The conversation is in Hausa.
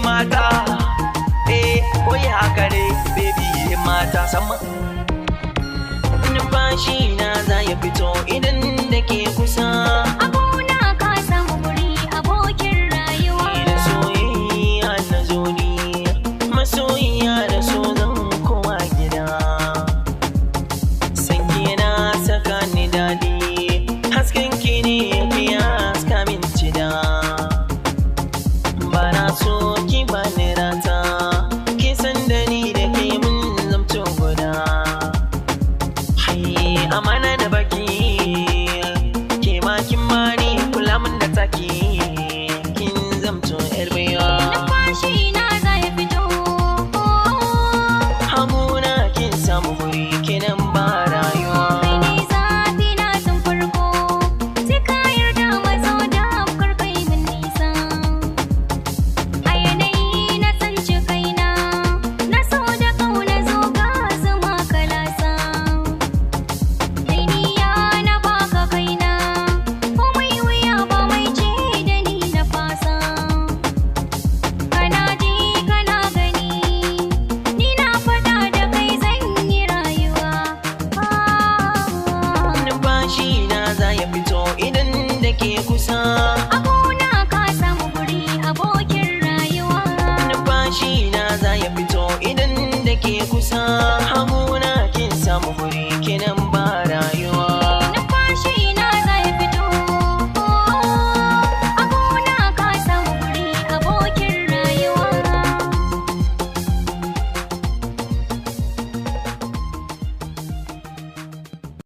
mata koyi haka ne baby mata sama numfashi na za ya fito idan da ke kusa abuna ka samu guri abokin rayuwa da soyayya na zo ni masoyiya da so zan koma gida sanki na saka ni daɗi hasken ki ne ya fi haska min cida ba na so ki ba ni rata ki san da ni da ke mun zamto guda amana da baki ke makin mani kula min da taki kin zamto yarbewa numfashi na za ya fito hamuna kin samu guri kenan ba rayuwa kai ne zafi na tun farko sai ka yarda mazo da afkar kai min nisa a yanayi na tsanci kaina na so da kauna zo ga zama kalasa dainiya na baka kaina komai wuya ba mai ce da ni na fasa kana ji kana gani ni na faɗa da kai zan yi rayuwa numfashi na za ya fito idan da ke